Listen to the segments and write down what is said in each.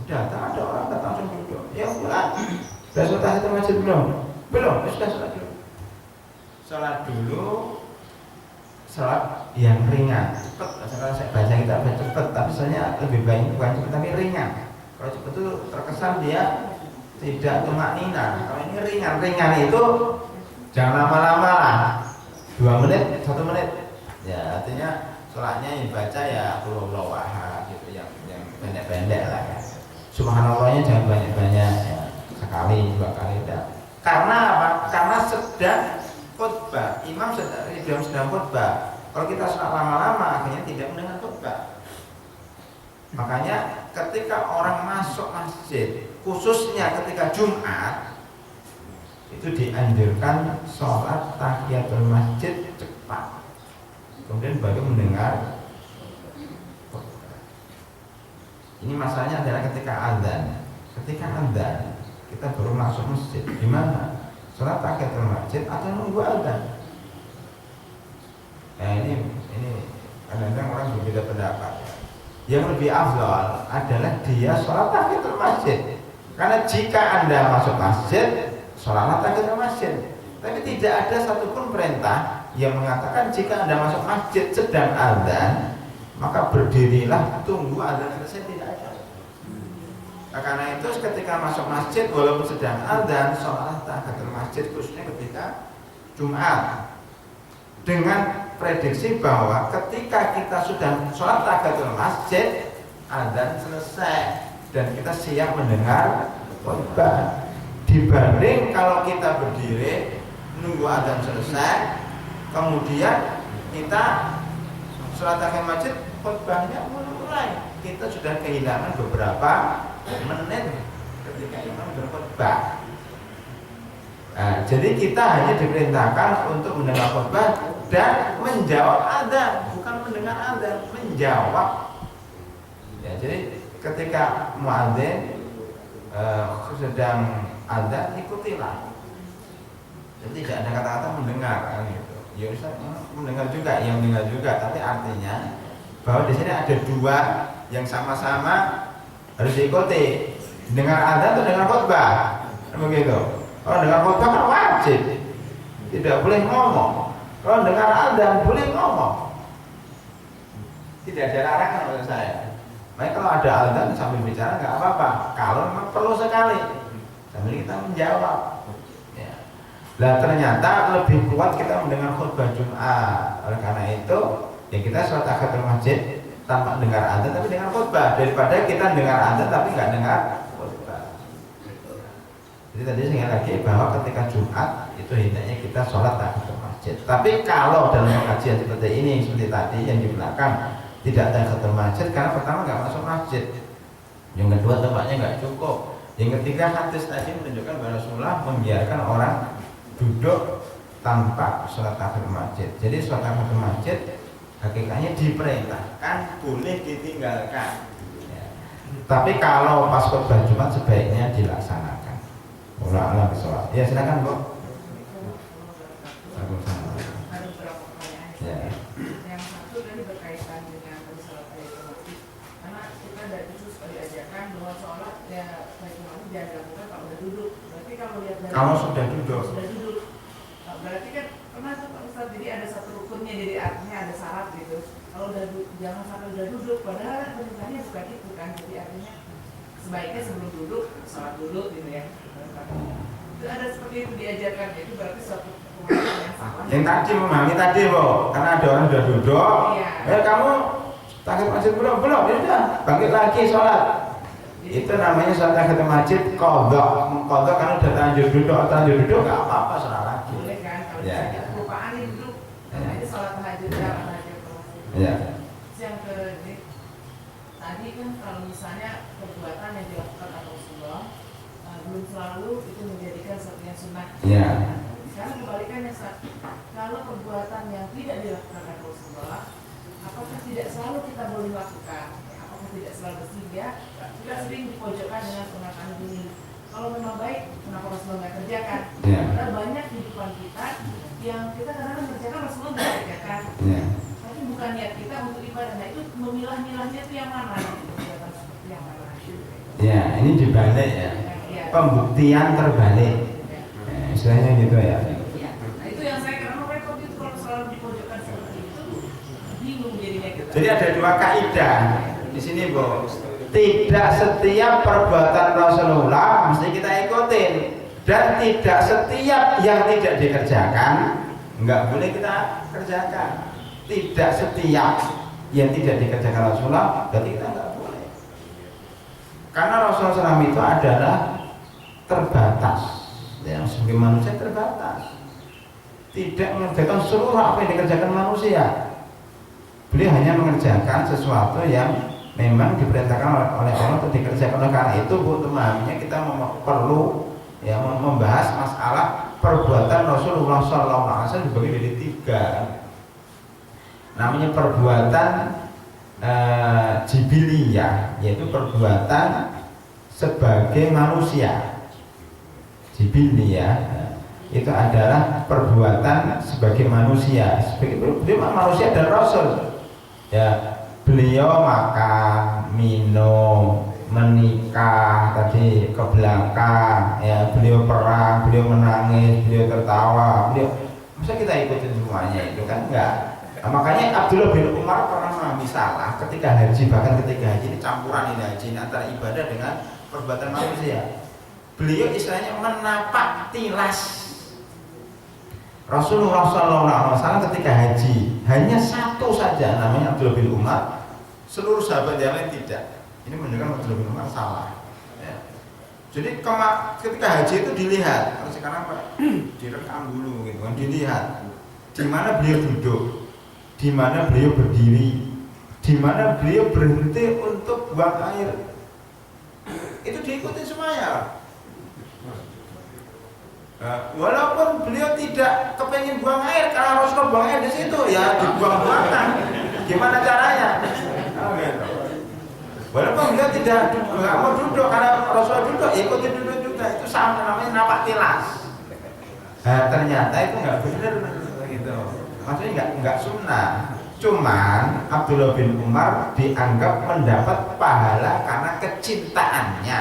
Datang ada orang datang langsung duduk. Ya bulan. Sudah sholat tahiyatul masjid belum? Belum. Sudah sholat dulu. Sholat dulu. Sholat yang ringan. Cepat. Kalau saya baca kita cepat, tapi sebenarnya lebih baik bukan cepat tapi ringan. Kalau cepat itu terkesan dia tidak tumaknina. Kalau ini ringan itu jangan lama-lama lah. 2 menit, 1 menit. Ya artinya sholatnya yang baca ya Allahu Akbar gitu yang pendek-pendek lah ya. Subhanallahnya jangan banyak-banyak ya. Sekali, 2 kali tidak. Karena apa? Karena sedang khutbah. Imam sedang khutbah. Kalau kita sholat lama-lama akhirnya tidak mendengar khutbah. Makanya ketika orang masuk masjid, khususnya ketika Jumat, itu dianjurkan sholat tahiyatul masjid cepat. Kemudian baru mendengar khutbah. Ini masalahnya adalah ketika azan. Ketika azan kita baru masuk masjid. Gimana? Sholat tahiyatul masjid atau nunggu azan? Nah ini kadang-kadang orang berbeda pendapat. Yang lebih afdal adalah dia sholat tahiyatul masjid. Karena jika Anda masuk masjid, sholat tahiyatul masjid. Tapi tidak ada satupun perintah yang mengatakan jika Anda masuk masjid sedang azan, maka berdirilah tunggu azan selesai, tidak ada. Nah, karena itu ketika masuk masjid walaupun sedang azan, sholat tahiyatul masjid khususnya ketika Jumat. Dengan prediksi bahwa ketika kita sudah sholat tahiyatul masjid, azan selesai dan kita siap mendengar khutbah. Dibanding kalau kita berdiri nunggu azan selesai, kemudian kita sholat tahiyatul masjid, khutbahnya mulai, kita sudah kehilangan beberapa menit ketika imam berkhutbah. Nah, jadi kita hanya diperintahkan untuk mendengar khutbah dan menjawab azan, bukan mendengar azan, menjawab. Ya, jadi ketika muadzin sedang azan, ikutilah. Jadi tidak ada kata-kata mendengar kan gitu. Ya bisa mendengar juga, yang mendengar juga, tapi artinya bahwa di sini ada 2 yang sama-sama harus diikuti. Dengar azan atau dengar khutbah? Begitu. Kalau dengar khutbah kan wajib, tidak boleh ngomong. Kalau dengar azan boleh ngomong. Tidak ada larangan menurut saya. Baik kalau ada azan sambil bicara nggak apa-apa. Kalau memang perlu sekali, sambil kita menjawab. Ya. Nah ternyata lebih kuat kita mendengar khutbah Jumat. Oleh karena itu, ya kita sholat tahiyatul masjid tanpa dengar azan tapi dengar khutbah daripada kita dengar azan tapi nggak dengar. Jadi tadi saya ingat lagi bahwa ketika Jumat itu hendaknya kita sholat tahiyatul masjid. Tapi kalau dalam pengajian seperti ini, seperti tadi yang di belakang tidak tahiyatul masjid, karena pertama nggak masuk masjid, yang kedua tempatnya nggak cukup, yang ketiga hadis tadi menunjukkan bahwa Rasulullah membiarkan orang duduk tanpa sholat tahiyatul masjid. Jadi sholat tahiyatul masjid hakikatnya diperintahkan, boleh ditinggalkan. Ya. Tapi kalau pas khutbah Jumat sebaiknya dilaksanakan. Ulah sholat. Ya silakan Bu. Ada beberapa pertanyaan. Ya. Yang satu tadi berkaitan dengan sholat tahiyatul masjid. Karena kita dari khusus diajarkan bahwa sholat ya tahiyatul masjid jangan dilakukan kalau udah duduk. Berarti kalau lihat dari Kalau sudah duduk. Nah, berarti kan pernah tuh Pak Ustadz, jadi ada satu rukunnya, jadi artinya ada syarat gitu. Kalau udah jangan sampai udah duduk, padahal perintahnya bukan itu kan. Jadi artinya sebaiknya sebelum duduk sholat dulu gitu ya. Itu ada seperti itu diajarkan, itu berarti suatu pemahaman yang salah. Yang tadi memahami tadi Bu, karena ada orang sudah duduk. Iya. Kamu tahiyatul masjid belum, ya udah bangkit lagi sholat. Itu namanya sholat tahiyatul masjid qadha. Qadha kan udah terlanjur duduk nggak apa-apa sholat lagi. Boleh kan kalau Ya. misalnya kelupaan nih duduk, karena itu sholat tahajud ya, tahajud masjid. Ya. Terus yang tadi kan kalau misalnya perbuatan yang dilakukan oleh Rasulullah belum selalu itu menjadikan sesuatu yang sunnah. Ya. Sekarang kebalikannya, kalau perbuatan yang tidak dilakukan oleh Rasulullah, apakah tidak selalu kita boleh lakukan? Apakah tidak selalu sehingga kita sering dipojokkan dengan pernyataan ini? Kalau memang baik, kenapa Rasulullah nggak kerjakan? Ya. Karena banyak kehidupan kita yang kita kadang-kadang kerjakan, Rasulullah nggak kerjakan. Ya. Tapi bukan niat kita untuk ibadah. Nah itu memilah-milahnya itu yang mana? Kegiatan seperti yang mana? Ya, ini dibalik ya. Ya. Pembuktian terbalik. Istilahnya gitu ya. Ya. Nah itu yang saya karena repot itu kalau selalu dipojokkan seperti itu bingung jadinya kita. Jadi ada dua kaidah di sini, Bu. Tidak setiap perbuatan Rasulullah mesti kita ikutin, dan tidak setiap yang tidak dikerjakan nggak boleh kita kerjakan. Tidak setiap yang tidak dikerjakan Rasulullah berarti kita nggak boleh. Karena Rasulullah SAW itu adalah terbatas, yang sebagai manusia terbatas, tidak mengerjakan seluruh apa yang dikerjakan manusia. Beliau hanya mengerjakan sesuatu yang memang diperintahkan oleh Allah untuk dikerjakan. Oleh karena itu, Bu, memahaminya kita perlu ya membahas masalah perbuatan Rasulullah SAW dibagi jadi tiga. Namanya perbuatan jibiliyah, yaitu perbuatan sebagai manusia. Jibiliyah itu adalah perbuatan sebagai manusia. Beliau manusia dan Rasul. Ya, beliau makan, minum, menikah, tadi ke belakang, ya, beliau perang, beliau menangis, beliau tertawa, beliau, masa kita ikutin semuanya itu kan enggak. Nah, makanya Abdullah bin Umar pernah mengalami salah ketika haji, bahkan ketika haji ini campuran ini haji ini antara ibadah dengan perbuatan manusia. Beliau istilahnya menapak tilas Rasulullah SAW ketika haji, hanya satu saja namanya Abdullah bin Umar, seluruh sahabat yang lain tidak. Ini menunjukkan Abdullah bin Umar salah ya. Jadi ketika haji itu dilihat, kalau sekarang apa? Direkam dulu gitu kan, dilihat di mana beliau duduk, di mana beliau berdiri, di mana beliau berhenti untuk buang air. Itu diikuti semuanya. Walaupun beliau tidak kepengen buang air, karena Rasulullah buang air di situ, ya dibuang-buangkan. Gimana caranya? Gitu. Walaupun beliau nggak mau duduk, karena Rasulullah duduk, ikutin duduk juga. Itu sama, namanya napak tilas. Nah, ternyata itu nggak benar, gitu. Maksudnya nggak sunnah. Cuman Abdullah bin Umar dianggap mendapat pahala karena kecintaannya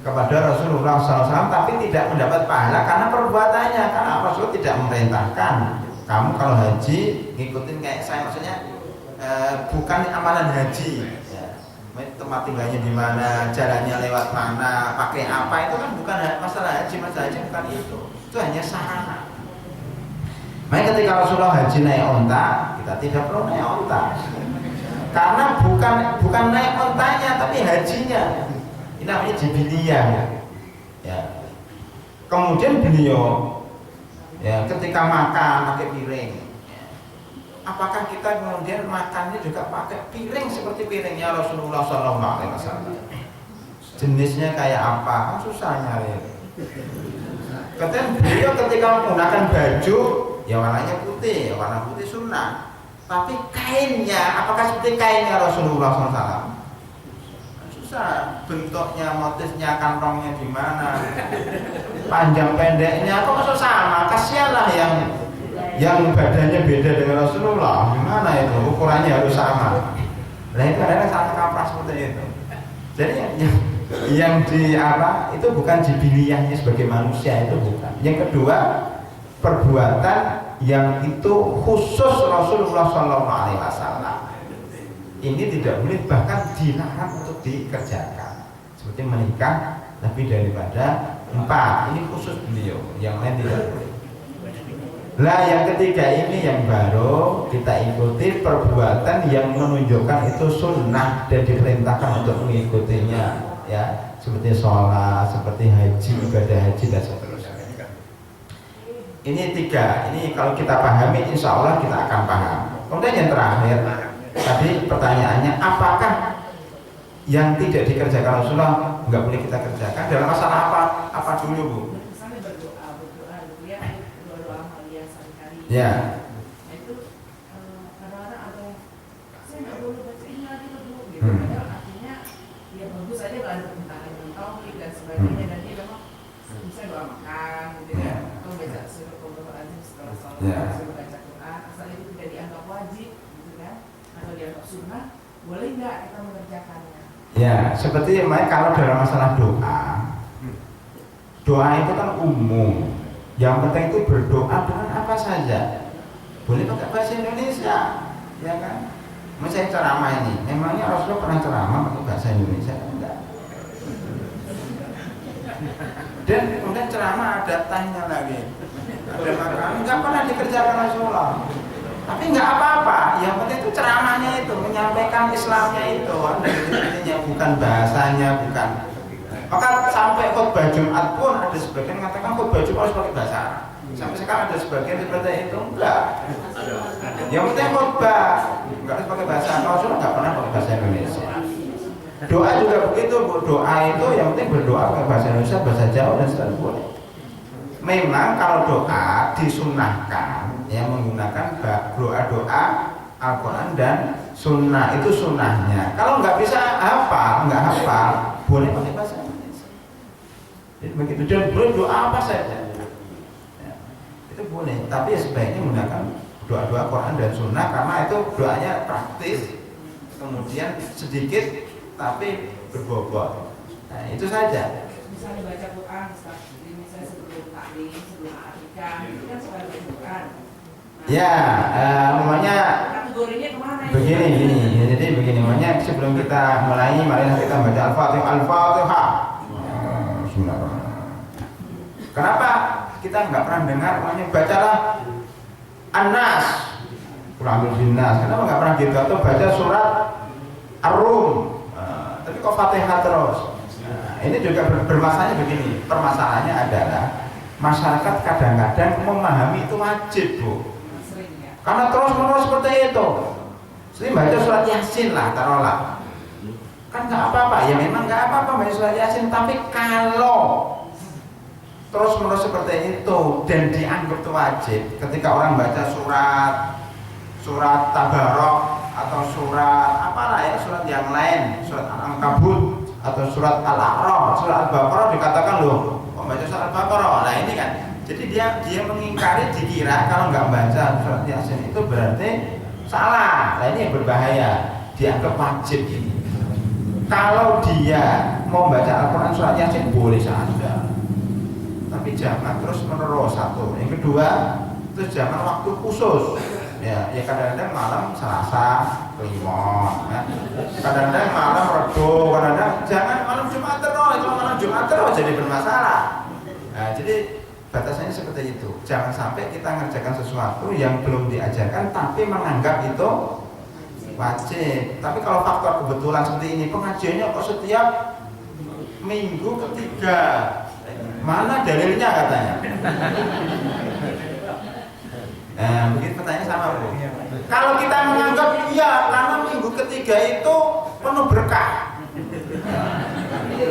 kepada Rasulullah SAW, tapi tidak mendapat pahala karena perbuatannya. Karena Rasulullah tidak memerintahkan kamu kalau haji ngikutin kayak saya, maksudnya bukan amalan haji ya. Tempat tinggalnya di mana, jalannya lewat mana, pakai apa, itu kan bukan masalah haji. Masalah haji bukan itu hanya sarana. Makanya ketika Rasulullah haji naik onta, kita tidak perlu naik onta, karena bukan naik ontanya tapi hajinya. Ini namanya jibiliyah ya. Kemudian beliau ya ketika makan pakai piring ya. Apakah kita kemudian makannya juga pakai piring seperti piringnya Rasulullah SAW? Jenisnya kayak apa? Kan susah nyari. Kemudian beliau ketika menggunakan baju ya warnanya putih, ya warna putih sunnah. Tapi kainnya apakah seperti kainnya Rasulullah SAW? Bentuknya, motifnya, kantongnya di mana, panjang pendeknya, kok masuk sama? Kasihanlah yang badannya beda dengan Rasulullah. Gimana itu? Ukurannya harus sama. Nah itu adalah satu kaprah seperti itu. Jadi yang di apa itu bukan jibiliyahnya sebagai manusia, itu bukan. Yang kedua, perbuatan yang itu khusus Rasulullah SAW. Ini tidak boleh, bahkan dilarang untuk dikerjakan. Seperti menikah lebih daripada 4, ini khusus beliau, yang lain tidak boleh. Lah yang ketiga ini yang baru kita ikuti, perbuatan yang menunjukkan itu sunnah dan diperintahkan untuk mengikutinya ya, seperti sholat, seperti haji, ibadah haji dan seterusnya. Ini 3, ini kalau kita pahami insya Allah kita akan paham. Kemudian yang terakhir, tadi pertanyaannya, apakah yang tidak dikerjakan Rasulullah nggak boleh kita kerjakan dalam masalah apa dulu, Bu? Misalnya berdoa gitu ya, doa amalia sehari-hari. Ya. Itu kadang-kadang ada saya nggak boleh baca ini lagi dulu gitu. Padahal artinya ya bagus aja nggak ada pertentangan dengan tauhid dan sebagainya, dan dia memang bisa doa makan gitu ya, atau baca surah Al-Qur'an setelah sholat, suruh baca Quran, asal itu tidak dianggap wajib gitu kan, atau dianggap sunnah, boleh nggak kita mengerjakannya? Ya, seperti kalau dalam masalah doa, doa itu kan umum. Yang penting itu berdoa dengan apa saja. Boleh pakai bahasa Indonesia, ya kan? Misalnya ceramah ini, memangnya Rasulullah pernah ceramah pakai bahasa Indonesia? Enggak. Dan kemudian ceramah ada tanya lagi, ada makanan, enggak pernah dikerjakan Rasulullah. Tapi enggak apa-apa, yang penting itu ceramahnya itu, menyampaikan Islamnya itu, intinya bukan bahasanya, bukan. Maka sampai khutbah Jumat pun ada sebagian mengatakan khutbah Jumat harus pakai bahasa Arab. Sampai sekarang ada sebagian seperti itu, enggak. Yang penting khutbah, enggak harus pakai bahasa Arab. Rasulullah enggak pernah pakai bahasa Indonesia. Doa juga begitu, Bu. Doa itu yang penting berdoa pakai bahasa Indonesia, bahasa Jawa dan seterusnya boleh. Memang kalau doa disunahkan yang menggunakan doa Al-Quran dan sunnah, itu sunnahnya. Kalau nggak bisa hafal, boleh pakai bahasa Indonesia. Jadi begitu, dan boleh doa apa saja, ya, itu boleh. Tapi sebaiknya menggunakan doa-doa Quran dan sunnah karena itu doanya praktis, kemudian sedikit tapi berbobot. Nah, itu saja. Misalnya baca Quran, misalnya sebelum taklim, sebelum akikah, itu kan suka baca Quran. Ya, namanya kategorinya kemana? Begini, jadi begini, namanya sebelum kita mulai, mari kita baca Al-Fatihah. Bismillahirrahmanirrahim. Kenapa kita nggak pernah dengar namanya bacalah An-Nas, Qur'anul Jinnas? Kenapa nggak pernah gitu? Atau baca surat Ar-Rum, tapi kok Fatihah terus? Ini juga bermasalahnya begini. Permasalahannya adalah masyarakat kadang-kadang memahami itu wajib, Bu. Karena terus-menerus seperti itu. Sering baca surat Yasin lah, taruhlah. Kan nggak apa-apa, ya memang nggak apa-apa baca surat Yasin. Tapi kalau terus-menerus seperti itu dan dianggap itu wajib, ketika orang baca surat Tabarok atau surat apalah ya, surat yang lain, surat Al-Ankabut atau surat Al-A'raf, surat Al-Baqarah dikatakan loh, kok baca surat Al-Baqarah? Nah ini kan. Jadi dia mengingkari, dikira kalau nggak baca surat Yasin itu berarti salah. Nah ini yang berbahaya, dianggap wajib ini. Kalau dia mau baca Al-Quran surat Yasin boleh saja, tapi jangan terus menerus, satu. Yang kedua, itu jangan waktu khusus. Ya kadang-kadang malam Selasa, Kliwon, ya. Kadang-kadang malam Rebo, kadang-kadang jangan malam Jumat terus. Kalau malam Jumat terus jadi bermasalah. Nah jadi batasannya seperti itu. Jangan sampai kita mengerjakan sesuatu yang belum diajarkan tapi menganggap itu wajib. Tapi kalau faktor kebetulan seperti ini, pengajiannya kok setiap minggu ketiga, mana dalilnya katanya? Nah, mungkin pertanyaan sama, Bu. Kalau kita menganggap iya karena minggu ketiga itu penuh berkah,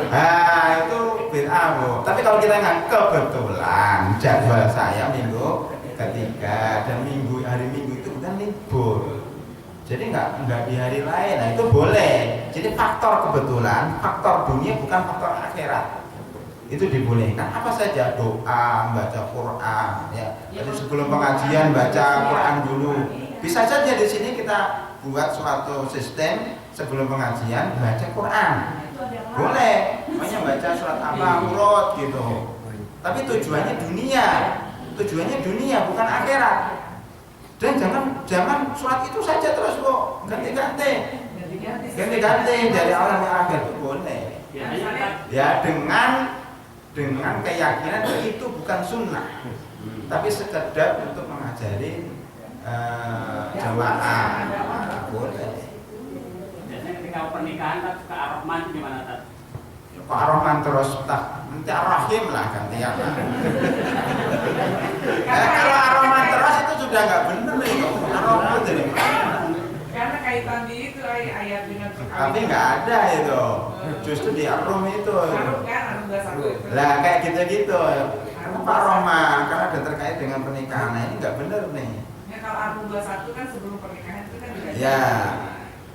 nah itu bid'ah, Bu. Tapi kalau kita nggak kebetulan jadwal saya minggu ketiga dan hari minggu itu bukan libur, jadi nggak di hari lain, nah itu boleh. Jadi faktor kebetulan, faktor dunia bukan faktor akhirat, itu dibolehkan. Apa saja, doa, baca Quran, ya. Jadi sebelum pengajian baca Quran dulu. Bisa saja di sini kita buat suatu sistem sebelum pengajian baca Quran. Boleh, makanya baca surat apa, urut gitu. Tapi tujuannya dunia, bukan akhirat. Dan jangan surat itu saja terus, Bu. Ganti-ganti dari awal sampai akhir itu boleh. Ya dengan keyakinan itu bukan sunnah, tapi sekedar untuk mengajari jamaah. Boleh. Biasanya ketika pernikahan ke Ar-Rahman gimana, Tat? Kok Ar-Rahman terus nanti Ar-Rahim lah gantian. Kalau Ar-Rahman terus itu sudah nggak benar itu. Ar-Rahman jadi karena kaitan di itu ayat dengan tapi nggak ada itu. Justru di Ar-Rum itu. Lah kayak gitu-gitu. Kenapa Ar-Rahman? Karena ada terkait dengan pernikahan. Nah, ini nggak benar nih. Ya kalau Ar-Rum 21 kan sebelum pernikahan itu kan juga. Ya.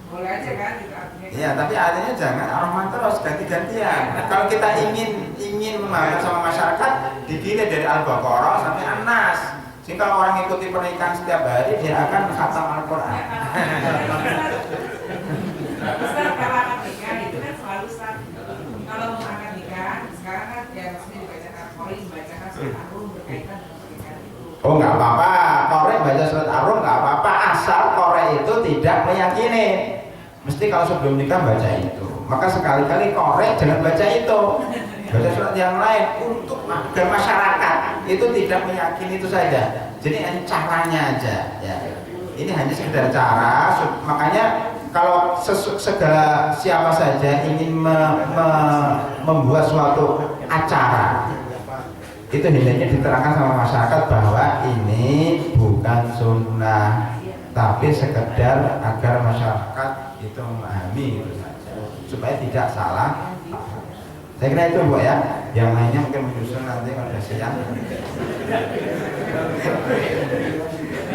Boleh aja kan gitu artinya. Iya, tapi artinya jangan Ar-Rahman terus ganti-gantian. Kalau kita ingin memahami sama masyarakat, dipilih dari Al-Baqarah sampai An-Nas. Sehingga kalau orang ikuti pernikahan setiap hari, dia akan khatam Al-Quran. Besar kalau anak nikah itu kan Arum berkaitan dengan pernikahan itu. Oh nggak apa-apa, korek baca surat Ar-Rum nggak apa-apa, asal korek itu tidak meyakini. Mesti kalau sebelum nikah baca itu. Maka sekali-kali korek jangan baca itu, baca surat yang lain untuk agar masyarakat itu tidak meyakini itu saja. Jadi ini caranya aja. Ya. Ini hanya sekedar cara. Makanya kalau segala siapa saja ingin membuat suatu acara, itu hendaknya diterangkan sama masyarakat bahwa ini bukan sunnah, tapi sekedar agar masyarakat itu memahami itu saja, supaya tidak salah. Saya kira itu Bu ya. Yang lainnya mungkin menyusul nanti kalau sudah siang.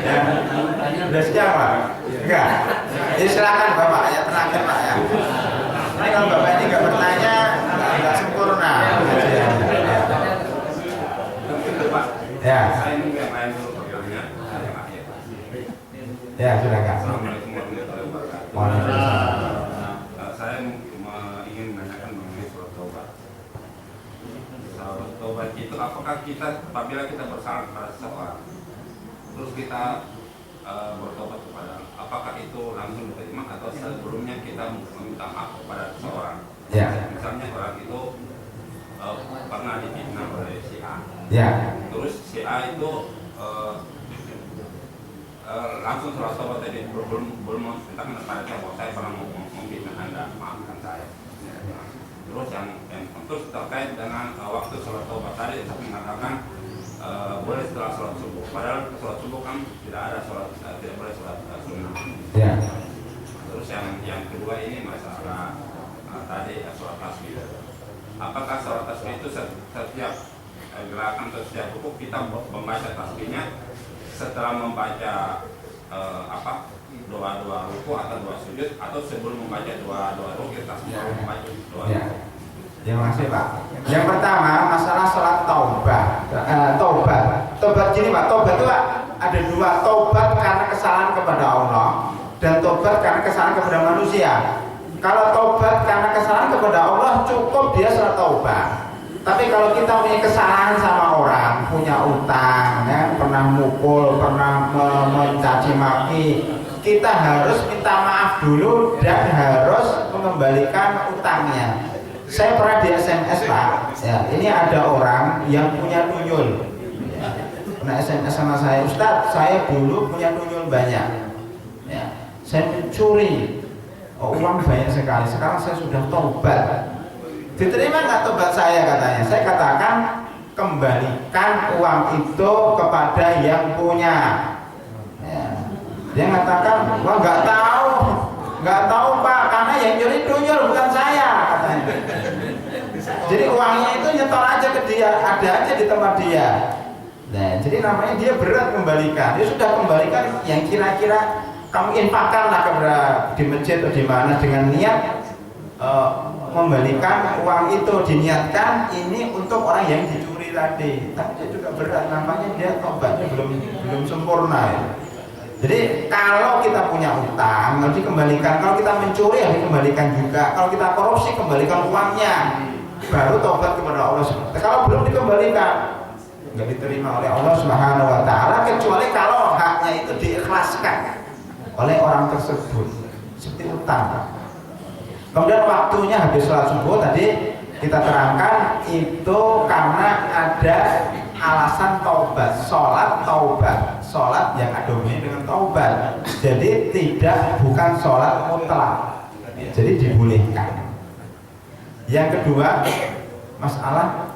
Ya, sudah siang Pak? Enggak? Jadi silakan Bapak ya, tenangkan Pak ya. Ini kalau Bapak ini nggak bertanya, nggak sempurna. Ya. Ya, silakan. Assalamualaikum warahmatullahi wabarakatuh. Waalaikumsalam. Saya ingin menanyakan mengenai surat taubat. Surat taubat itu apakah kita apabila kita bersalah kepada seseorang, terus kita bertobat kepada, apakah itu langsung diterima atau sebelumnya kita meminta maaf kepada seseorang? Ya. Misalnya orang itu pernah difitnah oleh si A. Ya. Terus si A itu langsung surat taubat tadi belum menceritakan kepada saya bahwa saya pernah memfitnah Anda, maafkan saya. Terus yang terus terkait dengan waktu sholat taubat tadi saya mengatakan boleh setelah sholat subuh. Padahal sholat subuh kan tidak ada sholat, tidak boleh sholat sunnah. Ya. Terus yang kedua ini masalah tadi sholat tasbih. Apakah sholat tasbih itu setiap gerakan atau setiap rukuk kita membaca tasbihnya setelah membaca doa ruku atau doa sujud, atau sebelum membaca doa ruku kita sebelum membaca doa Ya. ruku? Terima kasih Pak. Yang pertama masalah sholat taubat. Taubat gini Pak, taubat itu ada dua, taubat karena kesalahan kepada Allah dan taubat karena kesalahan kepada manusia. Kalau taubat karena kesalahan kepada Allah cukup dia sholat taubat. Tapi kalau kita punya kesalahan sama orang, punya utang, ya, pernah mukul, pernah mencaci maki, kita harus minta maaf dulu dan harus mengembalikan utangnya. Saya pernah di SMS Pak, ya, ini ada orang yang punya tuyul, ya, pernah SMS sama saya, Ustadz, saya dulu punya tuyul banyak, ya, saya mencuri, uang banyak sekali, sekarang saya sudah taubat. Diterima nggak tobat saya katanya? Saya katakan kembalikan uang itu kepada yang punya. Ya. Dia mengatakan, wah nggak tahu Pak, karena yang nyuri tuyul bukan saya katanya. Jadi uangnya itu nyetor aja ke dia, ada aja di tempat dia. Nah, jadi namanya dia berat kembalikan. Dia sudah kembalikan yang kira-kira kamu infakkanlah kepada di masjid atau di mana dengan niat membalikan uang itu, diniatkan ini untuk orang yang dicuri tadi, tapi dia juga berat, namanya dia tobatnya belum sempurna ya. Jadi kalau kita punya utang harus dikembalikan, kalau kita mencuri harus dikembalikan juga, kalau kita korupsi kembalikan uangnya, baru tobat kepada Allah. Kalau belum dikembalikan nggak diterima oleh Allah Subhanahu Wa Taala, kecuali kalau haknya itu diikhlaskan oleh orang tersebut, seperti utang. Kemudian waktunya habis sholat subuh tadi kita terangkan itu karena ada alasan taubat, sholat yang ada hubungannya dengan taubat. Jadi bukan sholat mutlak, jadi dibolehkan. Yang kedua masalah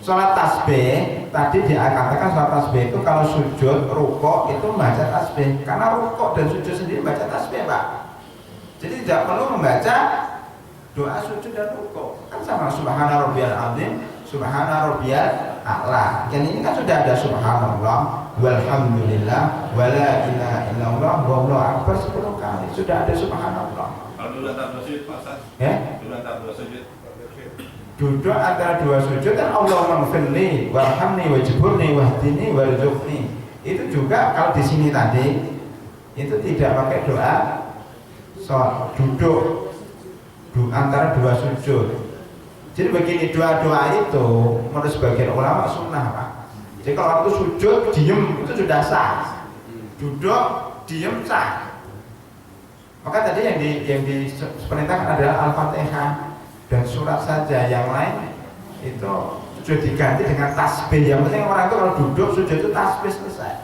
sholat tasbih. Tadi dia katakan sholat tasbih itu kalau sujud, rukuk itu membaca tasbih, karena rukuk dan sujud sendiri baca tasbih Pak. Jadi tidak perlu membaca doa sujud dan rukuk, kan sama subhana rabbiyal azim, subhana rabbiyal a'la. Dan ini kan sudah ada subhanallah walhamdulillah wala ilaha illallah wallahu akbar 10 kali, sudah ada subhanallah. Kalau dulu antara sujud Pak Ustaz? Ya? Dulu antara dua sujud. Duduk antara dua sujud kan Allahumma ighfirli warhamni wajburni wahdini warzuqni. Itu juga kalau di sini tadi itu tidak pakai doa duduk antara dua sujud. Jadi begini, doa-doa itu menurut sebagian ulama sunnah Pak. Jadi kalau waktu sujud diem itu sudah sah, duduk diem sah. Maka tadi yang diperintahkan adalah Al-Fatihah dan surat saja, yang lain itu sudah diganti dengan tasbih. Yang penting orang itu kalau duduk sujud itu tasbih selesai,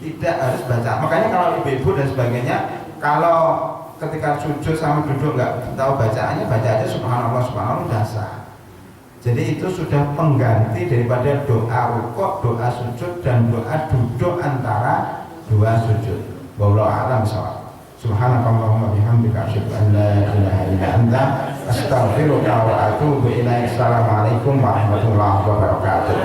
tidak harus baca. Makanya kalau ibu-ibu dan sebagainya, kalau ketika sujud sama duduk nggak tahu bacaannya, baca aja subhanallah subhanallah udah sah. Jadi itu sudah pengganti daripada doa rukuk, doa sujud, dan doa duduk antara dua sujud. Wallahu a'lam bishawab. Subhanakallahumma bihamdika asyhadu an la ilaha illa anta astaghfiruka wa atubu ilaik. Assalamualaikum warahmatullahi wabarakatuh.